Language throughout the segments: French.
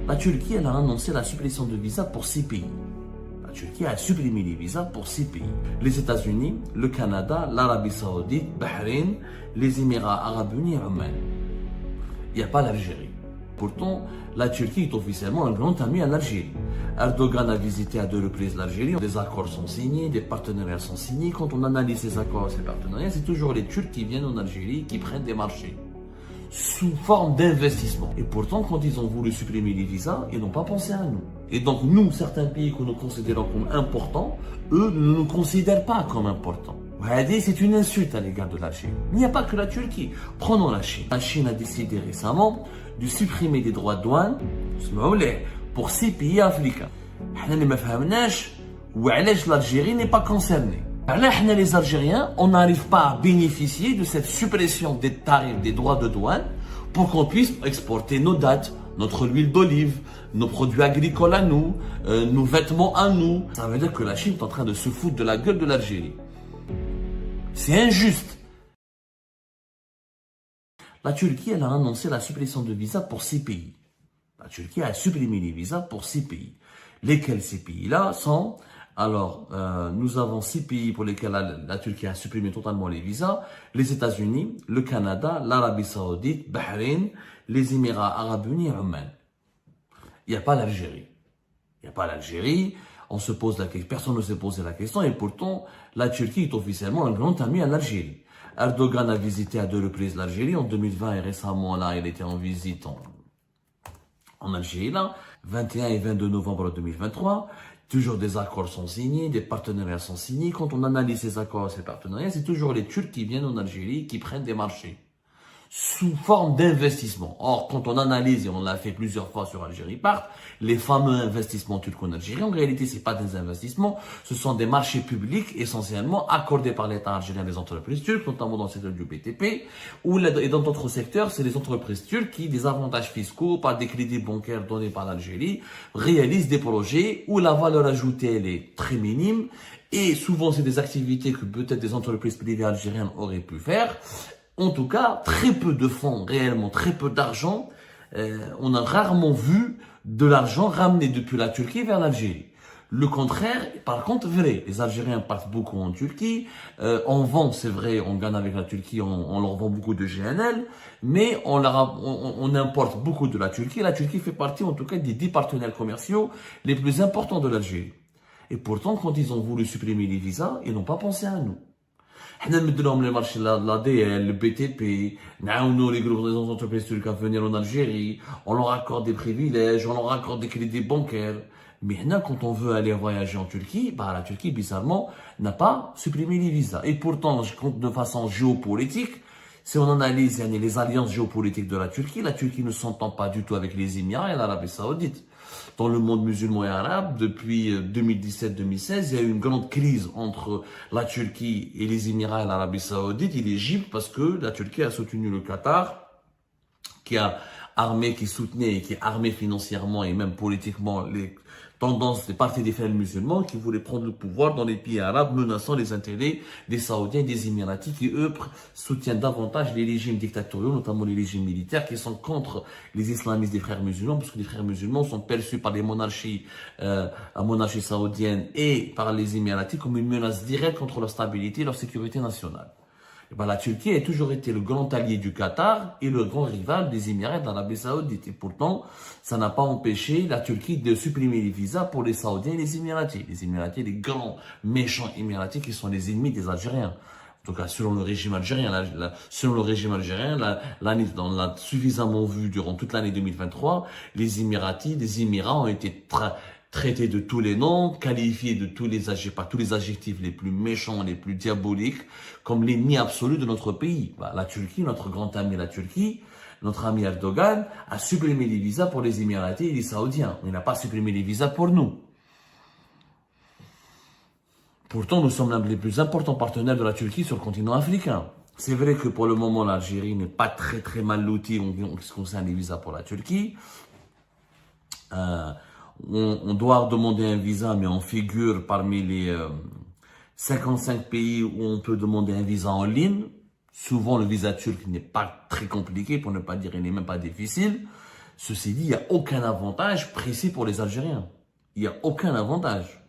La Turquie, elle a annoncé la suppression de visas pour 6 pays. La Turquie a supprimé les visas pour 6 pays. Les États-Unis, le Canada, l'Arabie Saoudite, Bahreïn, les Émirats Arabes Unis et Oman. Il n'y a pas l'Algérie. Pourtant, la Turquie est officiellement un grand ami à l'Algérie. Erdogan a visité à 2 reprises l'Algérie, des accords sont signés, des partenariats sont signés. Quand on analyse ces accords et ces partenariats, c'est toujours les Turcs qui viennent en Algérie, qui prennent des marchés sous forme d'investissement. Et pourtant, quand ils ont voulu supprimer les visas, ils n'ont pas pensé à nous. Et donc, nous, certains pays que nous considérons comme importants, eux ne nous considèrent pas comme importants. C'est une insulte à l'égard de la Chine. Il n'y a pas que la Turquie. Prenons la Chine. La Chine a décidé récemment de supprimer des droits de douane pour 6 pays africains. L'Algérie n'est pas concernée. Les Algériens, on n'arrive pas à bénéficier de cette suppression des tarifs, des droits de douane pour qu'on puisse exporter nos dattes, notre huile d'olive, nos produits agricoles à nous, nos vêtements à nous. Ça veut dire que la Chine est en train de se foutre de la gueule de l'Algérie. C'est injuste. La Turquie, elle a annoncé la suppression de visas pour 6 pays. La Turquie a supprimé les visas pour 6 pays. Lesquels ces pays-là sont... Alors, nous avons 6 pays pour lesquels la Turquie a supprimé totalement les visas. Les États-Unis, le Canada, l'Arabie Saoudite, Bahreïn, les Émirats Arabes Unis et Oman. Il n'y a pas l'Algérie. Il n'y a pas l'Algérie. On se pose la question, personne ne s'est posé la question et pourtant, la Turquie est officiellement un grand ami à l'Algérie. Erdogan a visité à 2 reprises l'Algérie. En 2020 et récemment, là, il était en visite en Algérie, là, 21 et 22 novembre 2023. Toujours des accords sont signés, des partenariats sont signés. Quand on analyse ces accords et ces partenariats, c'est toujours les Turcs qui viennent en Algérie, qui prennent des marchés sous forme d'investissement. Or, quand on analyse, et on l'a fait plusieurs fois sur Algérie Part, les fameux investissements turcs en Algérie, en réalité, c'est pas des investissements, ce sont des marchés publics essentiellement accordés par l'État algérien des entreprises turques, notamment dans le secteur du BTP, et dans d'autres secteurs, c'est les entreprises turques qui, des avantages fiscaux, par des crédits bancaires donnés par l'Algérie, réalisent des projets où la valeur ajoutée, elle est très minime, et souvent, c'est des activités que peut-être des entreprises privées algériennes auraient pu faire. En tout cas, très peu de fonds, réellement très peu d'argent. On a rarement vu de l'argent ramené depuis la Turquie vers l'Algérie. Le contraire, par contre, vrai. Les Algériens partent beaucoup en Turquie. On vend, c'est vrai, on gagne avec la Turquie, on leur vend beaucoup de GNL, mais on importe beaucoup de la Turquie. La Turquie fait partie, en tout cas, des 10 partenaires commerciaux les plus importants de l'Algérie. Et pourtant, quand ils ont voulu supprimer les visas, ils n'ont pas pensé à nous. حنا نمدلهم les marchés l'ADL, le BTP, نعاونوا les groupes des entreprises turques à venir en Algérie, on leur accorde des privilèges, on leur accorde des crédits bancaires. Mais maintenant, quand on veut aller voyager en Turquie, la Turquie, bizarrement, n'a pas supprimé les visas. Et pourtant, de façon géopolitique, si on analyse les alliances géopolitiques de la Turquie ne s'entend pas du tout avec les Émirats et l'Arabie Saoudite. Dans le monde musulman et arabe, depuis 2017-2016, il y a eu une grande crise entre la Turquie et les Émirats et l'Arabie Saoudite et l'Égypte parce que la Turquie a soutenu le Qatar, qui a armé, qui soutenait et qui armait financièrement et même politiquement les tendances des partis des frères musulmans qui voulaient prendre le pouvoir dans les pays arabes, menaçant les intérêts des Saoudiens et des Émiratis qui, eux, soutiennent davantage les régimes dictatoriaux, notamment les régimes militaires qui sont contre les islamistes des frères musulmans, parce que les frères musulmans sont perçus par les monarchies, la monarchie saoudienne et par les Émiratis comme une menace directe contre leur stabilité et leur sécurité nationale. La Turquie a toujours été le grand allié du Qatar et le grand rival des Émirats d'Arabie Saoudite. Et pourtant, ça n'a pas empêché la Turquie de supprimer les visas pour les Saoudiens et les Émiratis. Les Émiratis, les grands méchants Émiratis qui sont les ennemis des Algériens. En tout cas, selon le régime algérien, on l'a suffisamment vu durant toute l'année 2023, les Émirats ont été traités de tous les noms, qualifiés de par tous les adjectifs les plus méchants, les plus diaboliques, comme l'ennemi absolu de notre pays. La Turquie, notre grand ami la Turquie, notre ami Erdogan, a supprimé les visas pour les Émiratis et les Saoudiens. Il n'a pas supprimé les visas pour nous. Pourtant, nous sommes l'un des plus importants partenaires de la Turquie sur le continent africain. C'est vrai que pour le moment, l'Algérie n'est pas très mal lotie en ce qui concerne les visas pour la Turquie. On doit demander un visa, mais on figure parmi les 55 pays où on peut demander un visa en ligne. Souvent, le visa turc n'est pas très compliqué, pour ne pas dire il n'est même pas difficile. Ceci dit, il n'y a aucun avantage précis pour les Algériens. Il n'y a aucun avantage.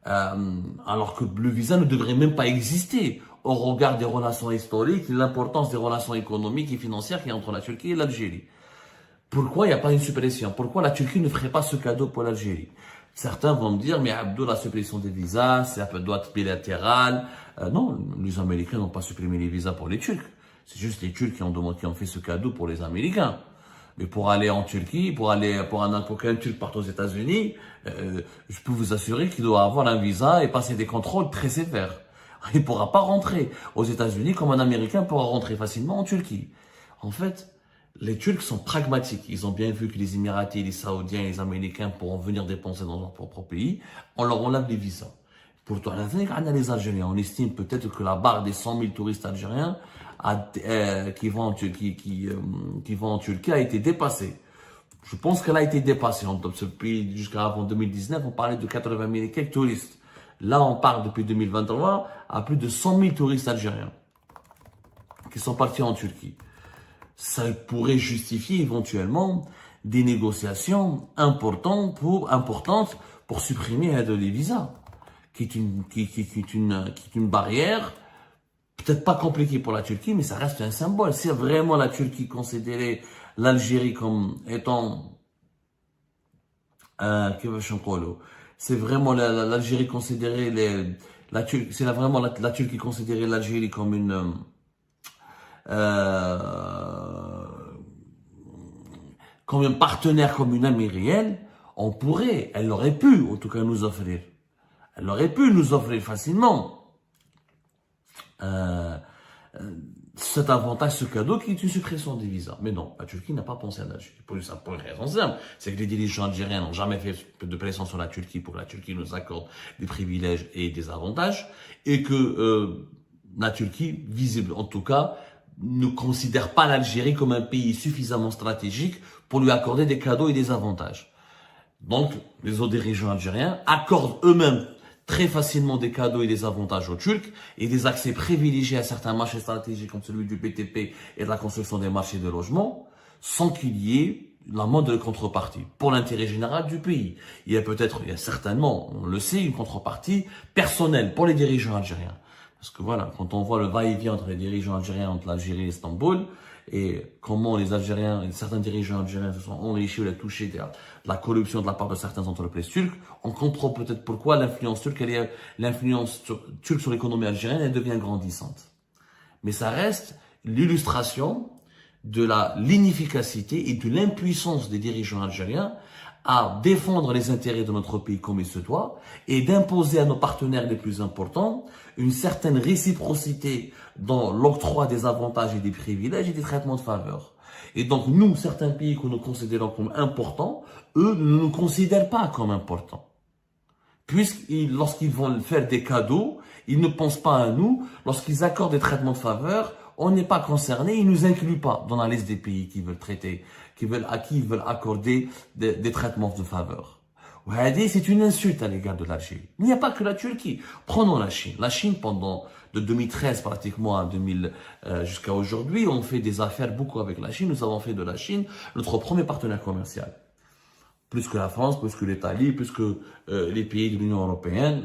Alors que le visa ne devrait même pas exister au regard des relations historiques, l'importance des relations économiques et financières qu'il y a entre la Turquie et l'Algérie. Pourquoi il n'y a pas une suppression? Pourquoi la Turquie ne ferait pas ce cadeau pour l'Algérie? Certains vont me dire, mais Abdou, la suppression des visas, ça doit être bilatéral. Non, les Américains n'ont pas supprimé les visas pour les Turcs. C'est juste les Turcs qui ont fait ce cadeau pour les Américains. Mais pour aller en Turquie, pour qu'un Turc parte aux États-Unis, je peux vous assurer qu'il doit avoir un visa et passer des contrôles très sévères. Il ne pourra pas rentrer aux États-Unis comme un Américain pourra rentrer facilement en Turquie. En fait, les Turcs sont pragmatiques. Ils ont bien vu que les Émiratis, les Saoudiens et les Américains pourront venir dépenser dans leur propre pays. On leur enlève les visas. Pourtant, les Algériens, on estime peut-être que la barre des 100 000 touristes algériens qui vont en Turquie a été dépassée. Je pense qu'elle a été dépassée. Depuis jusqu'à avant 2019, on parlait de 80 000 et quelques touristes. Là, on parle depuis 2023 à plus de 100 000 touristes algériens qui sont partis en Turquie. Ça pourrait justifier éventuellement des négociations importantes pour supprimer les visas, qui est une barrière peut-être pas compliquée pour la Turquie, mais ça reste un symbole. Si vraiment la Turquie considérait l'Algérie comme étant c'est vraiment l'Algérie considérait la Turquie considérait l'Algérie comme une comme un partenaire, comme une amie réelle, elle aurait pu, en tout cas, nous offrir. Elle aurait pu nous offrir facilement cet avantage, ce cadeau qui est une suppression des visas. Mais non, la Turquie n'a pas pensé à l'Algérie. Pour une raison simple, c'est que les dirigeants algériens n'ont jamais fait de pression sur la Turquie pour que la Turquie nous accorde des privilèges et des avantages, et que la Turquie, visible en tout cas, ne considère pas l'Algérie comme un pays suffisamment stratégique pour lui accorder des cadeaux et des avantages. Donc, les autres dirigeants algériens accordent eux-mêmes très facilement des cadeaux et des avantages aux Turcs et des accès privilégiés à certains marchés stratégiques comme celui du BTP et de la construction des marchés de logement, sans qu'il y ait la moindre contrepartie pour l'intérêt général du pays. Il y a certainement, on le sait, une contrepartie personnelle pour les dirigeants algériens. Parce que voilà, quand on voit le va-et-vient entre les dirigeants algériens, entre l'Algérie et Istanbul, et comment certains dirigeants algériens se sont enrichis ou ont touché de la corruption de la part de certaines entreprises turques, on comprend peut-être pourquoi l'influence turque sur l'économie algérienne, elle devient grandissante. Mais ça reste l'illustration de l'inefficacité et de l'impuissance des dirigeants algériens à défendre les intérêts de notre pays comme il se doit et d'imposer à nos partenaires les plus importants une certaine réciprocité dans l'octroi des avantages et des privilèges et des traitements de faveur. Et donc nous, certains pays que nous considérons comme importants, eux ne nous considèrent pas comme importants. Lorsqu'ils vont faire des cadeaux, ils ne pensent pas à nous. Lorsqu'ils accordent des traitements de faveur, on n'est pas concerné, ils ne nous incluent pas dans la liste des pays qui veulent traiter, à qui ils veulent accorder des traitements de faveur. C'est une insulte à l'égard de l'Algérie. Il n'y a pas que la Turquie. Prenons la Chine. La Chine, de 2013 pratiquement à jusqu'à aujourd'hui, on fait des affaires beaucoup avec la Chine. Nous avons fait de la Chine notre premier partenaire commercial. Plus que la France, plus que l'Italie, plus que les pays de l'Union européenne.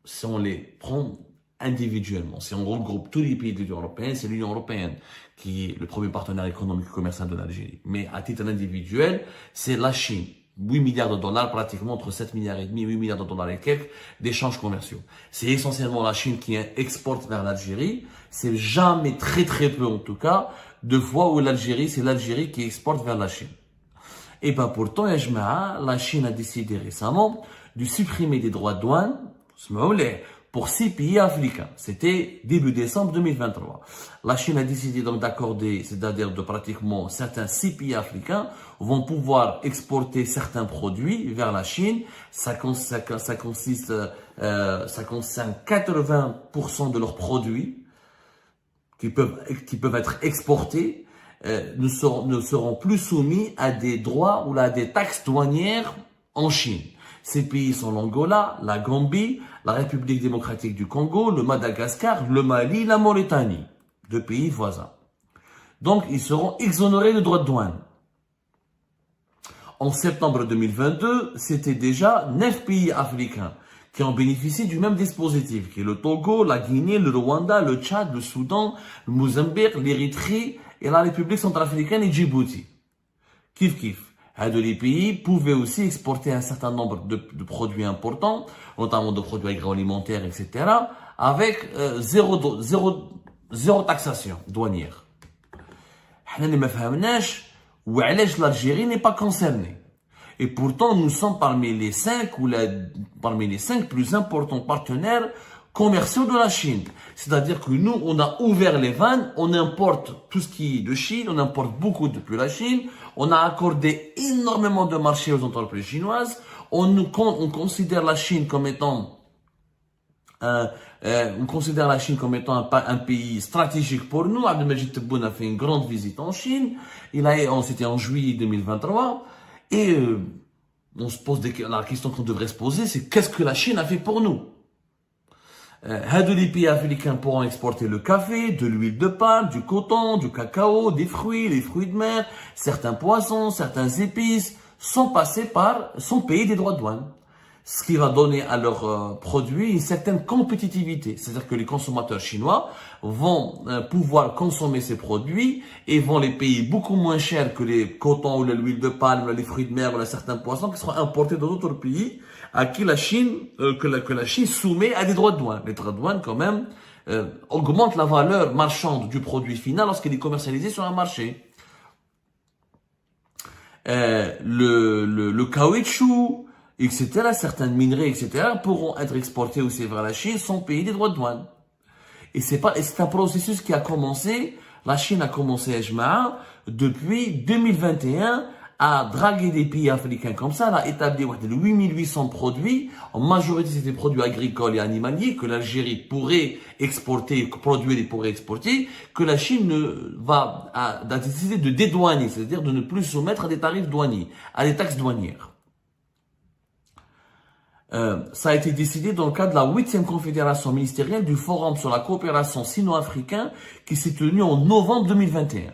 Si on les prend individuellement, si on regroupe tous les pays de l'Union européenne, c'est l'Union européenne qui est le premier partenaire économique et commercial de l'Algérie. Mais à titre individuel, c'est la Chine. 8 milliards de dollars, pratiquement entre 7 milliards et demi et 8 milliards de dollars et quelques d'échanges commerciaux. C'est essentiellement la Chine qui exporte vers l'Algérie. C'est jamais, très très peu en tout cas, de fois où c'est l'Algérie qui exporte vers la Chine. Et ben pourtant, la Chine a décidé récemment de supprimer des droits de douane pour 6 pays africains. C'était début décembre 2023. La Chine a décidé donc d'accorder, c'est-à-dire de pratiquement certains 6 pays africains vont pouvoir exporter certains produits vers la Chine. Ça concerne 80% de leurs produits qui peuvent être exportés, ne seront plus soumis à des droits ou à des taxes douanières en Chine. Ces pays sont l'Angola, la Gambie, la République démocratique du Congo, le Madagascar, le Mali, la Mauritanie, 2 pays voisins. Donc, ils seront exonérés de droits de douane. En septembre 2022, c'était déjà 9 pays africains qui ont bénéficié du même dispositif, qui est le Togo, la Guinée, le Rwanda, le Tchad, le Soudan, le Mozambique, l'Érythrée et la République centrafricaine et Djibouti. Kif kif. Les pays pouvaient aussi exporter un certain nombre de produits importants, notamment de produits agroalimentaires, etc., avec zéro taxation douanière. L'Algérie n'est pas concernée. Et pourtant, nous sommes parmi les 5 plus importants partenaires commerciaux de la Chine. C'est-à-dire que nous, on a ouvert les vannes, on importe tout ce qui est de Chine, on importe beaucoup depuis la Chine, on a accordé énormément de marchés aux entreprises chinoises, on considère la Chine comme étant un pays stratégique pour nous. Abdelmajid Tebboune a fait une grande visite en Chine. C'était en juillet 2023. Et on se pose la question qu'on devrait se poser, c'est qu'est-ce que la Chine a fait pour nous? Les pays africains pourront exporter le café, de l'huile de palme, du coton, du cacao, des fruits, les fruits de mer, certains poissons, certains épices, sans payer des droits de douane. Ce qui va donner à leurs produits une certaine compétitivité. C'est-à-dire que les consommateurs chinois vont pouvoir consommer ces produits et vont les payer beaucoup moins cher que les cotons ou l'huile de palme, les fruits de mer ou certains poissons qui seront importés d'autres pays à qui la Chine, que la Chine soumet à des droits de douane. Les droits de douane, quand même, augmentent la valeur marchande du produit final lorsqu'il est commercialisé sur un marché. Le caoutchouc, etc., certaines minerais, etc., pourront être exportés aussi vers la Chine sans payer des droits de douane. Et c'est un processus qui a commencé, la Chine a commencé, depuis 2021, à draguer des pays africains comme ça. Elle a établi 8800 produits, en majorité c'est des produits agricoles et animaliers, que l'Algérie pourrait exporter, produire et pourrait exporter, que la Chine a décidé de dédouaner, c'est-à-dire de ne plus soumettre à des tarifs douaniers, à des taxes douanières. Ça a été décidé dans le cadre de la 8e confédération ministérielle du Forum sur la coopération sino-africaine qui s'est tenue en novembre 2021.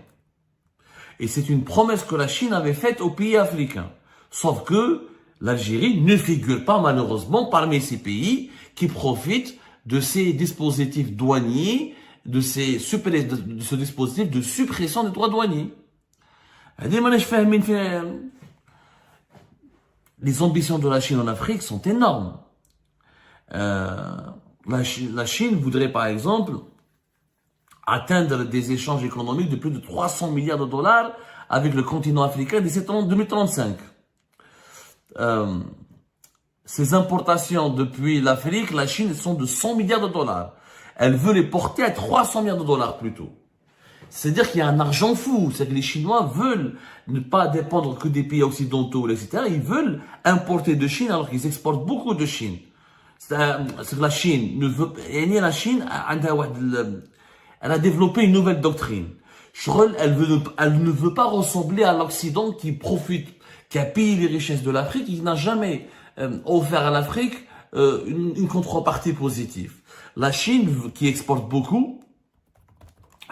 Et c'est une promesse que la Chine avait faite aux pays africains. Sauf que l'Algérie ne figure pas malheureusement parmi ces pays qui profitent de ces dispositifs douaniers, de ce dispositif de suppression des droits douaniers. Les ambitions de la Chine en Afrique sont énormes. La Chine voudrait par exemple atteindre des échanges économiques de plus de 300 milliards de dollars avec le continent africain d'ici 2035. Ces importations depuis l'Afrique, la Chine, sont de 100 milliards de dollars. Elle veut les porter à 300 milliards de dollars plutôt. C'est-à-dire qu'il y a un argent fou. C'est que les Chinois veulent ne pas dépendre que des pays occidentaux, etc. Ils veulent importer de Chine alors qu'ils exportent beaucoup de Chine. C'est que la Chine ne veut, la Chine, elle a développé une nouvelle doctrine. Elle ne veut pas ressembler à l'Occident qui profite, qui a pillé les richesses de l'Afrique, qui n'a jamais offert à l'Afrique une contrepartie positive. La Chine, qui exporte beaucoup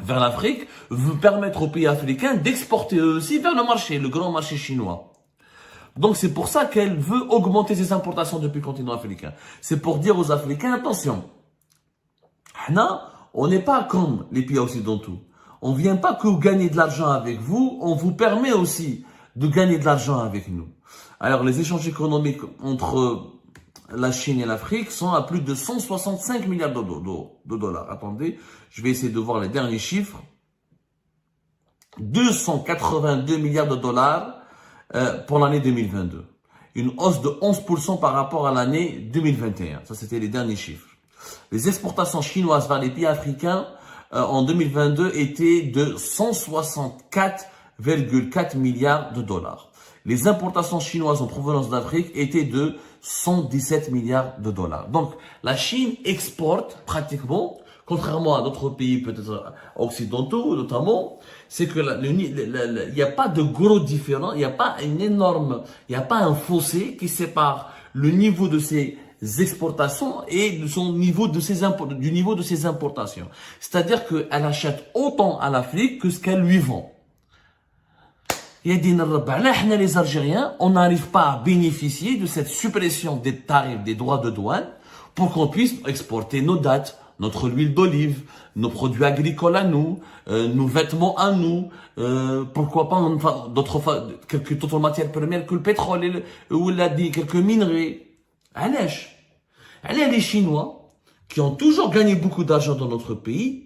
vers l'Afrique, veut permettre aux pays africains d'exporter eux aussi vers le grand marché chinois. Donc c'est pour ça qu'elle veut augmenter ses importations depuis le continent africain. C'est pour dire aux Africains, attention, on n'est pas comme les pays occidentaux. On vient pas que gagner de l'argent avec vous, on vous permet aussi de gagner de l'argent avec nous. Alors les échanges économiques entre la Chine et l'Afrique sont à plus de 165 milliards de dollars. Attendez, je vais essayer de voir les derniers chiffres. 282 milliards de dollars pour l'année 2022. Une hausse de 11% par rapport à l'année 2021. Ça, c'était les derniers chiffres. Les exportations chinoises vers les pays africains en 2022 étaient de 164,4 milliards de dollars. Les importations chinoises en provenance d'Afrique étaient de 117 milliards de dollars. Donc, la Chine exporte pratiquement, contrairement à d'autres pays peut-être occidentaux notamment, c'est que il n'y a pas de gros différence, il n'y a pas un fossé qui sépare le niveau de ces exportations et du niveau de ses importations. C'est-à-dire qu'elle achète autant à l'Afrique que ce qu'elle lui vend. Les Algériens, on n'arrive pas à bénéficier de cette suppression des tarifs, des droits de douane, pour qu'on puisse exporter nos dattes, notre huile d'olive, nos produits agricoles à nous, nos vêtements à nous, pourquoi pas quelques autres matières premières que le pétrole ou quelques minerais. Les Chinois, qui ont toujours gagné beaucoup d'argent dans notre pays,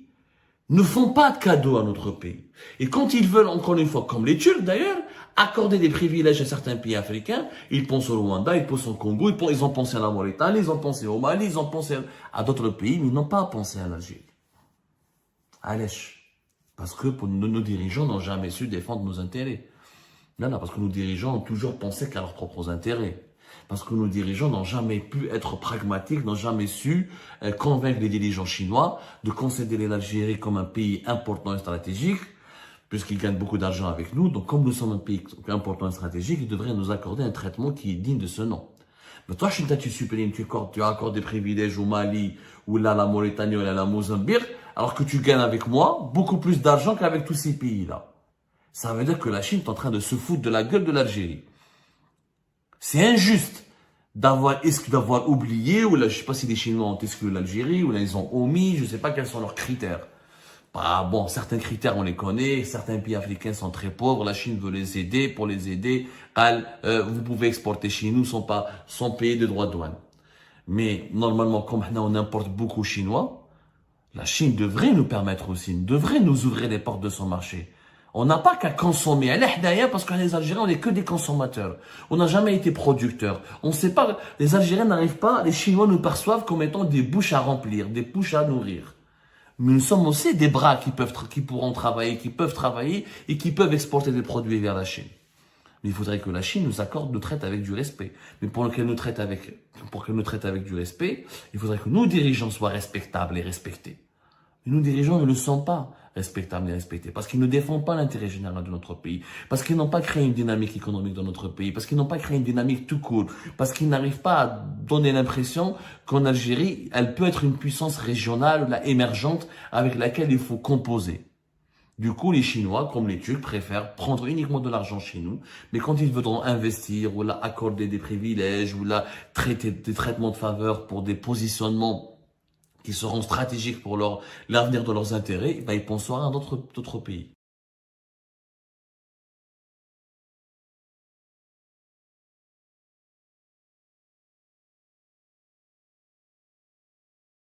ne font pas de cadeaux à notre pays. Et quand ils veulent, encore une fois, comme les Turcs d'ailleurs, accorder des privilèges à certains pays africains, ils pensent au Rwanda, ils pensent au Congo, ils ont pensé à la Mauritanie, ils ont pensé au Mali, ils ont pensé à d'autres pays, mais ils n'ont pas pensé à l'Algérie. Parce que nos dirigeants n'ont jamais su défendre nos intérêts. Non, parce que nos dirigeants ont toujours pensé qu'à leurs propres intérêts. Parce que nos dirigeants n'ont jamais pu être pragmatiques, n'ont jamais su convaincre les dirigeants chinois de considérer l'Algérie comme un pays important et stratégique, puisqu'ils gagnent beaucoup d'argent avec nous. Donc, comme nous sommes un pays important et stratégique, ils devraient nous accorder un traitement qui est digne de ce nom. Mais toi, Chine, tu supprimes, tu accordes des privilèges au Mali, ou là, la Mauritanie, ou là, la Mozambique, alors que tu gagnes avec moi beaucoup plus d'argent qu'avec tous ces pays-là. Ça veut dire que la Chine est en train de se foutre de la gueule de l'Algérie. C'est injuste d'avoir oublié, ou là, je sais pas si les Chinois ont exclu l'Algérie, ou là, ils ont omis, je sais pas quels sont leurs critères. Bah, bon, certains critères, on les connaît, certains pays africains sont très pauvres, la Chine veut les aider, pour les aider, vous pouvez exporter chez nous sans payer de droits de douane. Mais, normalement, comme on importe beaucoup chinois, la Chine devrait nous permettre aussi, devrait nous ouvrir les portes de son marché. On n'a pas qu'à consommer. Parce que les Algériens, on n'est que des consommateurs. On n'a jamais été producteurs. On sait pas, les Algériens n'arrivent pas, les Chinois nous perçoivent comme étant des bouches à remplir, des bouches à nourrir. Mais nous sommes aussi des bras qui pourront travailler, qui peuvent travailler et qui peuvent exporter des produits vers la Chine. Mais il faudrait que la Chine nous traite avec du respect. Mais pour qu'elle nous traite avec du respect, il faudrait que nos dirigeants soient respectables et respectés. Et nos dirigeants ne le sont pas respectables et respectés, parce qu'ils ne défendent pas l'intérêt général de notre pays, parce qu'ils n'ont pas créé une dynamique économique dans notre pays, parce qu'ils n'ont pas créé une dynamique tout court, parce qu'ils n'arrivent pas à donner l'impression qu'en Algérie, elle peut être une puissance régionale, là, émergente, avec laquelle il faut composer. Du coup, les Chinois, comme les Turcs, préfèrent prendre uniquement de l'argent chez nous, mais quand ils voudront investir, ou là, accorder des privilèges, ou là, traiter des traitements de faveur pour des positionnements qui seront stratégiques pour l'avenir de leurs intérêts, ils penseront à d'autres pays.